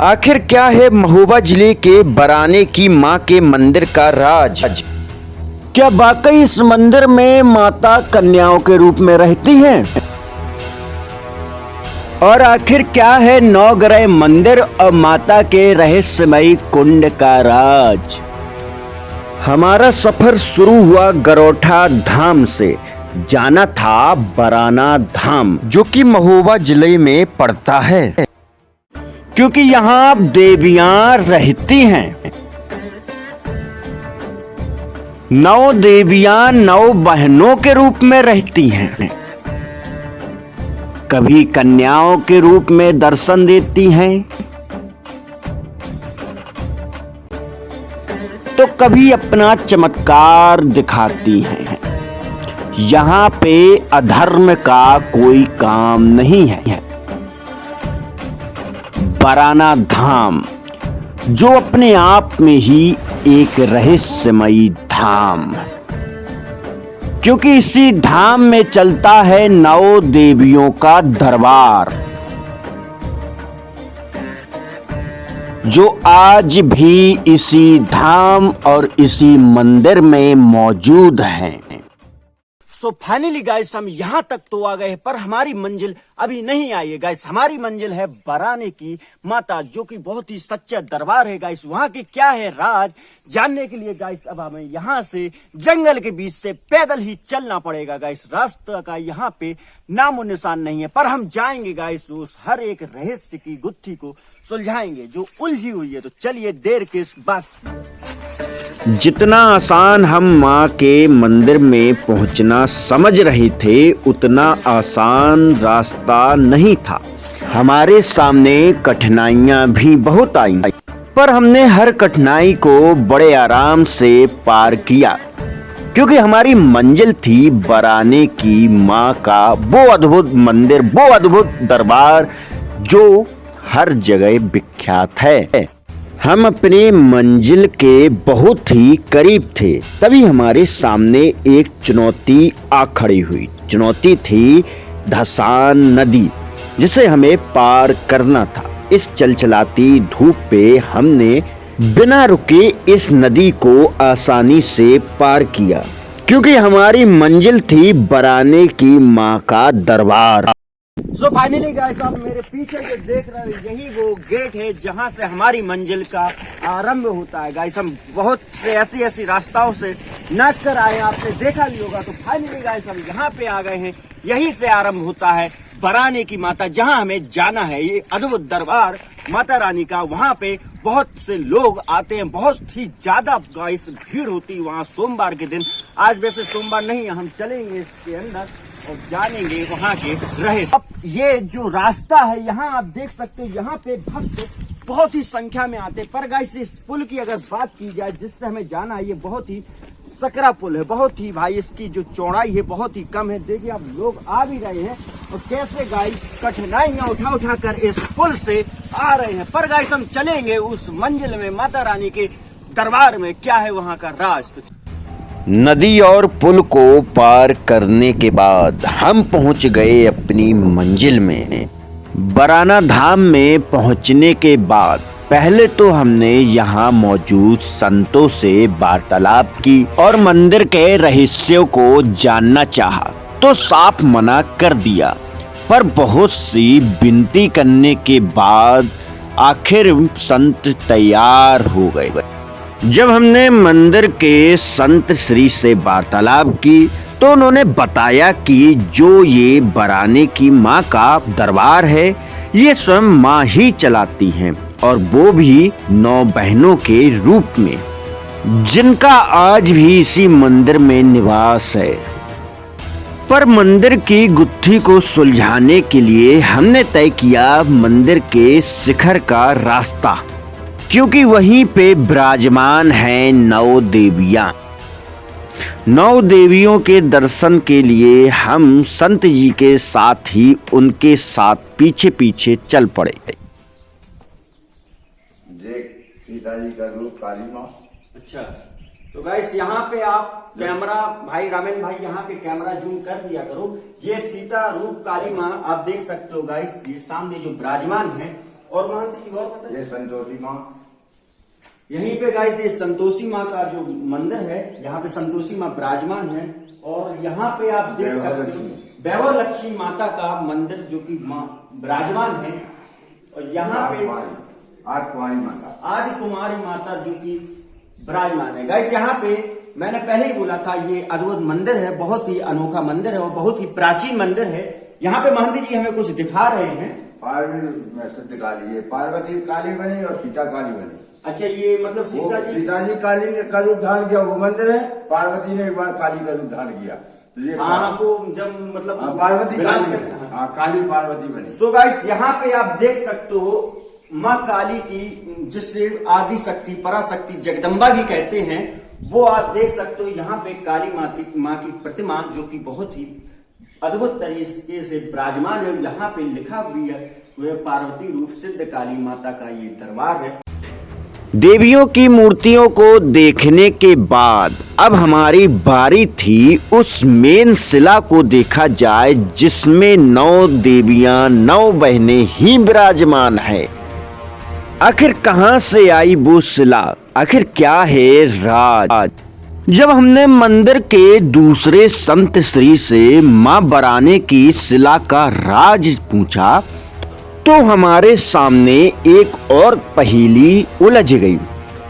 आखिर क्या है महोबा जिले के बराने की मां के मंदिर का राज? क्या वाकई इस मंदिर में माता कन्याओं के रूप में रहती हैं? और आखिर क्या है नवग्रह मंदिर और माता के रहस्यमयी कुंड का राज? हमारा सफर शुरू हुआ गरोठा धाम से। जाना था बराना धाम, जो कि महोबा जिले में पड़ता है, क्योंकि यहाँ देवियां रहती हैं। 9 देवियां 9 बहनों के रूप में रहती हैं। कभी कन्याओं के रूप में दर्शन देती हैं, तो कभी अपना चमत्कार दिखाती हैं। यहाँ पे अधर्म का कोई काम नहीं है। बराना धाम, जो अपने आप में ही एक रहस्यमयी धाम, क्योंकि इसी धाम में चलता है 9 देवियों का दरबार, जो आज भी इसी धाम और इसी मंदिर में मौजूद हैं। सो फाइनली गाइस हम यहाँ तक तो आ गए हैं, पर हमारी मंजिल अभी नहीं आई है गाइस। हमारी मंजिल है बराने की माता, जो कि बहुत ही सच्चा दरबार है गाइस। वहाँ की क्या है राज जानने के लिए गाइस अब हमें यहाँ से जंगल के बीच से पैदल ही चलना पड़ेगा गाइस। रास्ता का यहाँ पे नामो निशान नहीं है, पर हम जाएंगे गाइस, उस हर एक रहस्य की गुत्थी को सुलझाएंगे जो उलझी हुई है। तो चलिए देर किस बात। जितना आसान हम माँ के मंदिर में पहुँचना समझ रहे थे, उतना आसान रास्ता नहीं था। हमारे सामने कठिनाइयाँ भी बहुत आई, पर हमने हर कठिनाई को बड़े आराम से पार किया, क्योंकि हमारी मंजिल थी बराने की माँ का वो अद्भुत मंदिर, वो अद्भुत दरबार जो हर जगह विख्यात है। हम अपने मंजिल के बहुत ही करीब थे, तभी हमारे सामने एक चुनौती आ खड़ी हुई। चुनौती थी धसान नदी, जिसे हमें पार करना था। इस चलचलाती धूप पे हमने बिना रुके इस नदी को आसानी से पार किया, क्योंकि हमारी मंजिल थी बराने की माँ का दरबार। सो फाइनली गाइस, आप मेरे पीछे जो देख रहे हो यही वो गेट है जहां से हमारी मंजिल का आरंभ होता है गाइस। हम बहुत से ऐसी रास्ताओं से नाच कर आए, आपने देखा भी होगा। तो फाइनली गाइस हम यहाँ पे आ गए हैं। यहीं से आरंभ होता है बराने की माता, जहां हमें जाना है। ये अद्भुत दरबार माता रानी का, वहां पे बहुत से लोग आते हैं, बहुत ही ज्यादा गाइस भीड़ होती है वहाँ सोमवार के दिन। आज वैसे सोमवार नहीं है, हम चलेंगे इसके अंदर और जानेंगे वहाँ के रहस्य। अब ये जो रास्ता है यहाँ आप देख सकते हो, यहाँ पे भक्त बहुत ही संख्या में आते हैं। पर गाइस इस पुल की अगर बात की जाए जिससे हमें जाना है, ये बहुत ही सकरा पुल है, बहुत ही भाई इसकी जो चौड़ाई है बहुत ही कम है। देखिए आप लोग आ भी रहे हैं और कैसे गाइस कठिनाइयां उठा कर इस पुल से आ रहे हैं। पर गाइस हम चलेंगे उस मंजिल में, माता रानी के दरबार में। क्या है वहाँ का राज। नदी और पुल को पार करने के बाद हम पहुंच गए अपनी मंजिल में। बराना धाम में पहुंचने के बाद पहले तो हमने यहाँ मौजूद संतों से वार्तालाप की और मंदिर के रहस्यों को जानना चाहा, तो साफ मना कर दिया। पर बहुत सी विनती करने के बाद आखिर संत तैयार हो गए। जब हमने मंदिर के संत श्री से वार्तालाप की, तो उन्होंने बताया कि जो ये बराने की माँ का दरबार है, ये स्वयं माँ ही चलाती हैं, और वो भी 9 बहनों के रूप में, जिनका आज भी इसी मंदिर में निवास है। पर मंदिर की गुत्थी को सुलझाने के लिए हमने तय किया मंदिर के शिखर का रास्ता, क्योंकि वहीं पे विराजमान हैं 9 देवियां। 9 देवियों के दर्शन के लिए हम संत जी के साथ ही उनके साथ पीछे पीछे चल पड़े। सीता जी का रूप काली माँ। अच्छा, तो गाइस यहाँ पे आप कैमरा भाई रामेन भाई यहाँ पे कैमरा जूम कर दिया करो। ये सीता रूप काली माँ आप देख सकते हो गाइस, ये सामने जो विराजमान है। और महंत जी और बताइए। ये संतोषी माँ। यहीं पे गाइस ये संतोषी माँ का जो मंदिर है, यहाँ पे संतोषी माँ विराजमान है। और यहाँ पे आप देख सकते हो वैभव लक्ष्मी माता का मंदिर जो कि माँ विराजमान है। और यहाँ पे आठ कुमारी माता, आदि कुमारी माता जो कि विराजमान है। गाइस यहाँ पे मैंने पहले ही बोला था, ये अद्भुत मंदिर है, बहुत ही अनोखा मंदिर है और बहुत ही प्राचीन मंदिर है। यहाँ पे महंत जी हमें कुछ दिखा रहे हैं। पार्वती काली, ये पार्वती काली बनी और सीता काली बनी। अच्छा, ये मतलब सीता जी काली ने का रूप धारण किया, वो मंदिर है। पार्वती ने एक बार काली का रूप धारण किया, तो ये वो जब मतलब पार्वती काली, काली पार्वती बनी। सो गाइस यहाँ पे आप देख सकते हो माँ काली की, जिसे आदि शक्ति, पराशक्ति, जगदम्बा भी कहते हैं, वो आप देख सकते हो। यहाँ पे काली माँ की प्रतिमा जो कि बहुत ही अद्भुत तरीके से विराजमान है। यहाँ पे लिखा भी है वह पार्वती रूप सिद्ध काली माता का ये दरबार है। देवियों की मूर्तियों को देखने के बाद अब हमारी बारी थी उस मेन शिला को देखा जाए, जिसमें 9 देवियां, 9 बहनें ही विराजमान है। आखिर कहां से आई वो शिला, आखिर क्या है राज? जब हमने मंदिर के दूसरे संत श्री से मां बराने की शिला का राज पूछा तो हमारे सामने एक और पहेली उलझ गई।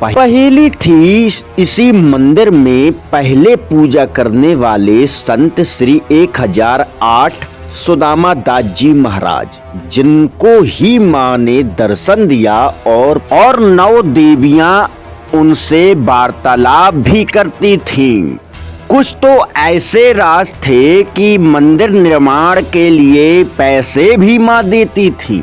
पहेली थी इसी मंदिर में पहले पूजा करने वाले संत श्री 1008 सुदामा दास जी महाराज, जिनको ही मां ने दर्शन दिया और 9 देवियां उनसे वार्तालाप भी करती थीं। कुछ तो ऐसे राज थे कि मंदिर निर्माण के लिए पैसे भी मां देती थी।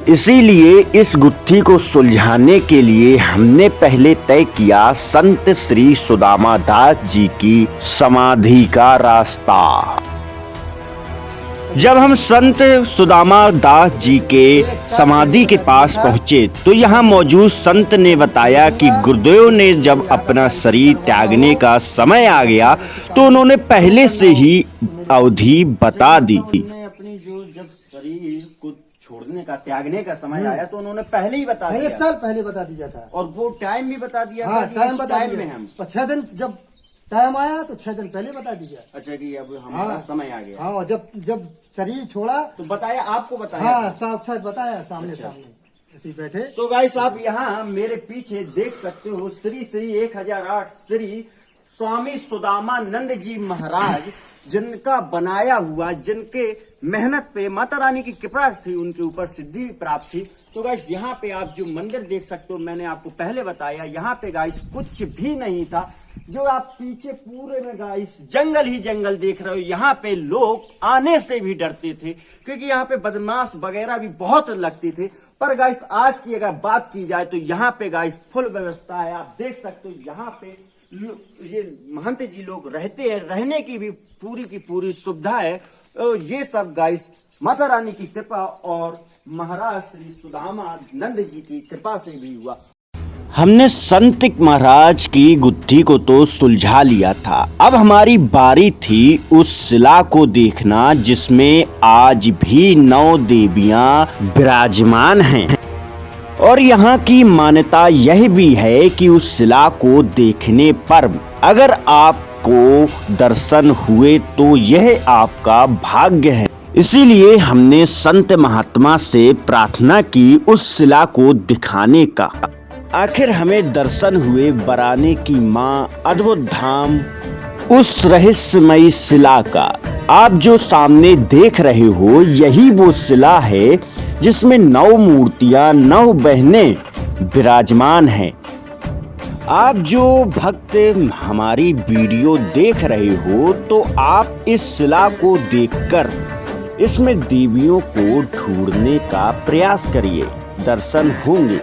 इसीलिए इस गुत्थी को सुलझाने के लिए हमने पहले तय किया संत श्री सुदामा दास जी की समाधि का रास्ता। जब हम संत सुदामा दास जी के समाधि के पास पहुंचे तो यहाँ मौजूद संत ने बताया कि गुरुदेव ने जब अपना शरीर त्यागने का समय आ गया तो उन्होंने पहले से ही अवधि बता दी। अपनी जो जब शरीर को छोड़ने का, त्यागने का समय आया तो उन्होंने पहले ही बता दिया। 1 साल पहले बता दिया था और वो टाइम भी बता दिया। हाँ, टाइम बता टाइम दिया। में हम 6 दिन जब टाइम आया तो 6 दिन पहले बता दीजिए। अच्छा कि अब हमारा समय आ गया। हाँ, जब शरीर छोड़ा तो बताया, आपको बताया। हाँ, साफ बताया सामने सामने ऐसे बैठे। सो गाइस आप यहाँ मेरे पीछे देख सकते हो श्री श्री 1008 श्री स्वामी सुदामानंद जी महाराज, जिनका बनाया हुआ, जिनके मेहनत पे माता रानी की कृपा थी, उनके ऊपर सिद्धि भी प्राप्त थी। तो गाइस यहाँ पे आप जो मंदिर देख सकते हो, मैंने आपको पहले बताया, यहाँ पे गाइस कुछ भी नहीं था। जो आप पीछे पूरे में गाइस जंगल ही जंगल देख रहे हो। यहाँ पे लोग आने से भी डरते थे क्योंकि यहाँ पे बदमाश वगैरह भी बहुत लगते थे। पर गाइस आज की अगर बात की जाए तो यहाँ पे गाइस फुल व्यवस्था है। आप देख सकते हो यहाँ पे ये महंत जी लोग रहते हैं, रहने की भी पूरी सुविधा है। ये सब गाइस माता रानी की कृपा और महाराज श्री सुदामानंद जी की कृपा से भी हुआ। हमने संत महाराज की गुत्थी को तो सुलझा लिया था। अब हमारी बारी थी उस शिला को देखना, जिसमें आज भी 9 देवियां विराजमान हैं। और यहाँ की मान्यता यह भी है कि उस शिला को देखने पर अगर आपको दर्शन हुए तो यह आपका भाग्य है। इसीलिए हमने संत महात्मा से प्रार्थना की उस शिला को दिखाने का। आखिर हमें दर्शन हुए बराने की मां अद्भुत धाम, उस रहस्यमयी शिला का। आप जो सामने देख रहे हो यही वो शिला है जिसमें 9 मूर्तियां, 9 बहनें विराजमान हैं। आप जो भक्त हमारी वीडियो देख रहे हो तो आप इस शिला को देखकर इसमें देवियों को ढूंढने का प्रयास करिए, दर्शन होंगे।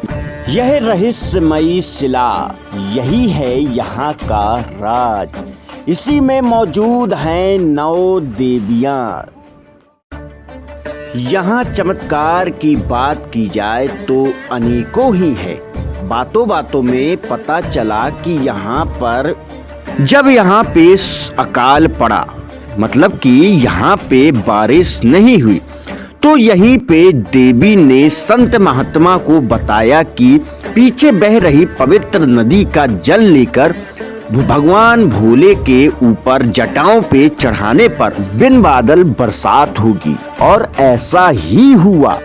यह रहस्यमयी शिला, यही है यहाँ का राज। इसी में मौजूद हैं 9 देवियां। यहाँ चमत्कार की बात की जाए तो अनेकों ही है। बातों बातों में पता चला कि यहाँ पर जब यहाँ पे अकाल पड़ा, मतलब कि यहाँ पे बारिश नहीं हुई, तो यहीं पे देवी ने संत महात्मा को बताया कि पीछे बह रही पवित्र नदी का जल लेकर भगवान भोले के ऊपर जटाओं पे चढ़ाने पर बिन बादल बरसात होगी। और ऐसा ही हुआ।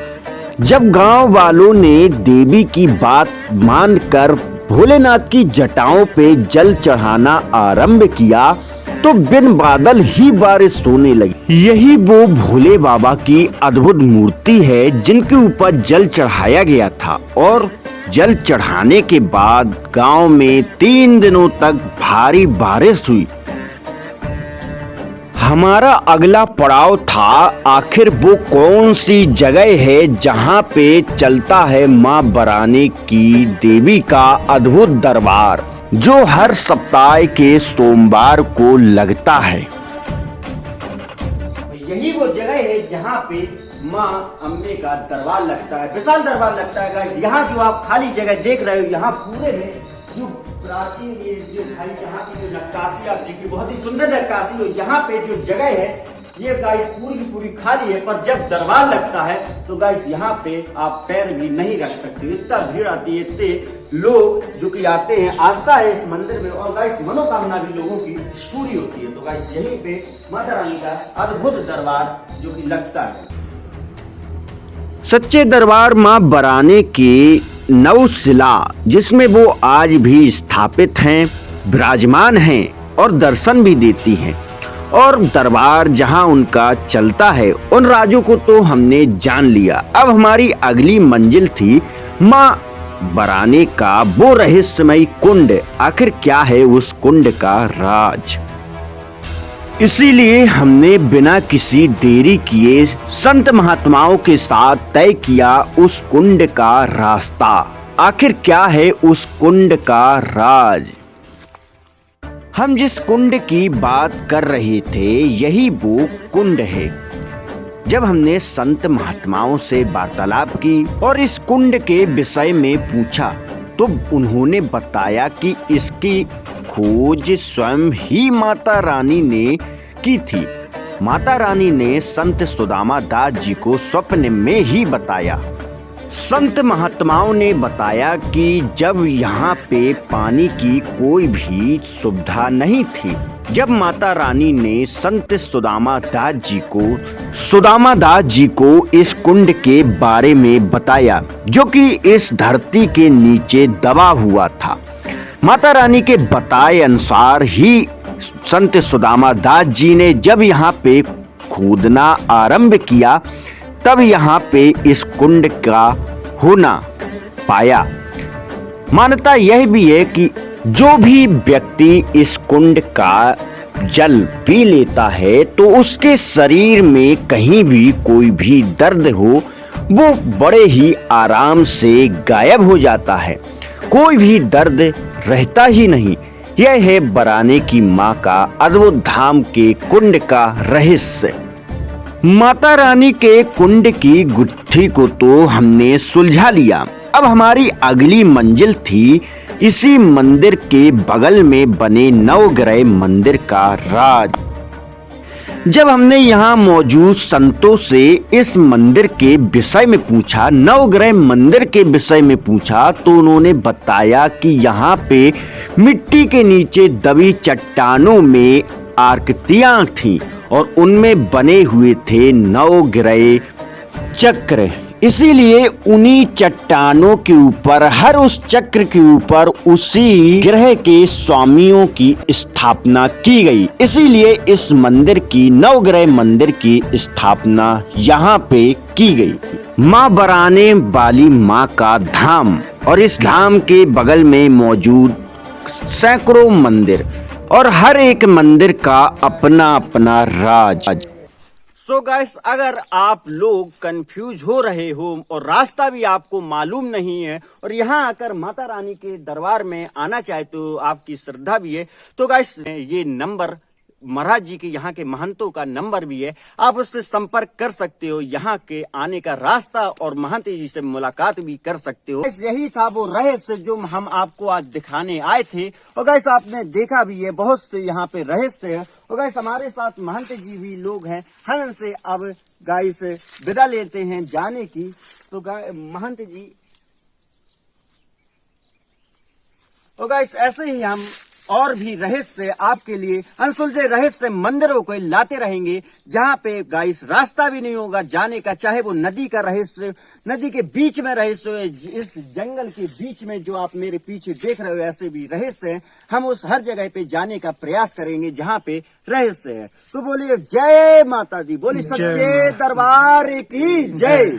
जब गांव वालों ने देवी की बात मानकर भोलेनाथ की जटाओं पे जल चढ़ाना आरंभ किया तो बिन बादल ही बारिश होने लगी। यही वो भोले बाबा की अद्भुत मूर्ति है जिनके ऊपर जल चढ़ाया गया था। और जल चढ़ाने के बाद गांव में 3 दिनों तक भारी बारिश हुई। हमारा अगला पड़ाव था आखिर वो कौन सी जगह है जहां पे चलता है मां बराने की देवी का अद्भुत दरबार, जो हर सप्ताह के सोमवार को लगता है। यही वो जगह है जहाँ पे माँ अम्बे का दरबार लगता है, विशाल दरबार लगता है गाइस। यहाँ जो आप खाली जगह देख रहे हो, यहाँ पूरे में जो प्राचीन ये जो भाई यहाँ की जो नक्काशी आप देखिए, बहुत ही सुंदर नक्काशी हो। यहाँ पे जो जगह है ये गाइस पूरी की पूरी खाली है, पर जब दरबार लगता है तो गाइस यहाँ पे आप पैर भी नहीं रख सकते, इतना भीड़ आती है, इतने लोग जो कि आते हैं। आस्था है इस मंदिर में और गाइस मनोकामना भी लोगों की पूरी होती है। तो गाइस यहीं पे माता रानी का अद्भुत दरबार जो कि लगता है। सच्चे दरबार मां बराने की नवशिला जिसमें वो आज भी स्थापित हैं, विराजमान हैं और दर्शन भी देती हैं। और दरबार जहां उनका चलता है उन राजों को तो हमने जान लिया। अब हमारी अगली मंजिल थी मां बराने का वो रहस्यमयी कुंड। आखिर क्या है उस कुंड का राज? इसीलिए हमने बिना किसी देरी किए संत महात्माओं के साथ तय किया उस कुंड का रास्ता। आखिर क्या है उस कुंड का राज? हम जिस कुंड की बात कर रहे थे यही वो कुंड है। जब हमने संत महात्माओं से वार्तालाप की और इस कुंड के विषय में पूछा तो उन्होंने बताया कि इसकी खोज स्वयं ही माता रानी ने की थी। माता रानी ने संत सुदामा दास जी को स्वप्न में ही बताया। संत महात्माओं ने बताया कि जब यहाँ पे पानी की कोई भी सुविधा नहीं थी, जब माता रानी ने संत सुदामा दास जी को इस कुंड के बारे में बताया जो कि इस धरती के नीचे दबा हुआ था। माता रानी के बताए अनुसार ही संत सुदामा दास जी ने जब यहाँ पे खोदना आरंभ किया तब यहाँ पे इस कुंड का होना पाया। मान्यता यह भी है कि जो भी व्यक्ति इस कुंड का जल पी लेता है तो उसके शरीर में कहीं भी कोई भी दर्द हो वो बड़े ही आराम से गायब हो जाता है, कोई भी दर्द रहता ही नहीं। यह है बराने की मां का अद्भुत धाम के कुंड का रहस्य। माता रानी के कुंड की गुत्थी को तो हमने सुलझा लिया। अब हमारी अगली मंजिल थी इसी मंदिर के बगल में बने नवग्रह मंदिर का राज। जब हमने यहाँ मौजूद संतों से इस मंदिर के विषय में पूछा, नवग्रह मंदिर के विषय में पूछा, तो उन्होंने बताया कि यहाँ पे मिट्टी के नीचे दबी चट्टानों में आकृतियां थीं और उनमें बने हुए थे नवग्रह चक्र। इसीलिए उन्हीं चट्टानों के ऊपर, हर उस चक्र के ऊपर उसी ग्रह के स्वामियों की स्थापना की गई। इसीलिए इस मंदिर की, नवग्रह मंदिर की स्थापना यहाँ पे की गई। मां बराने वाली मां का धाम और इस धाम के बगल में मौजूद सैकड़ों मंदिर और हर एक मंदिर का अपना अपना राज। सो गाइस, अगर आप लोग कंफ्यूज हो रहे हो और रास्ता भी आपको मालूम नहीं है और यहाँ आकर माता रानी के दरबार में आना चाहे तो आपकी श्रद्धा भी है, तो गाइस ये नंबर महाराज जी के यहाँ के महंतों का नंबर भी है, आप उससे संपर्क कर सकते हो, यहाँ के आने का रास्ता और महंत जी से मुलाकात भी कर सकते हो। यही था वो रहस्य जो हम आपको आज दिखाने आए थे। और गाइस आपने देखा भी है बहुत से यहाँ पे रहस्य है। और गाइस हमारे साथ महंत जी भी लोग हैं, हम इनसे अब गाइस विदा लेते हैं जाने की। तो महंत जी, तो गाइस ऐसे ही हम और भी रहस्य आपके लिए अनसुलझे रहस्य मंदिरों को लाते रहेंगे, जहाँ पे गाइस रास्ता भी नहीं होगा जाने का, चाहे वो नदी का रहस्य, नदी के बीच में रहस्य है, इस जंगल के बीच में जो आप मेरे पीछे देख रहे हो ऐसे भी रहस्य है। हम उस हर जगह पे जाने का प्रयास करेंगे जहाँ पे रहस्य है। तो बोलिए जय माता दी, बोली सच्चे दरबार की जय।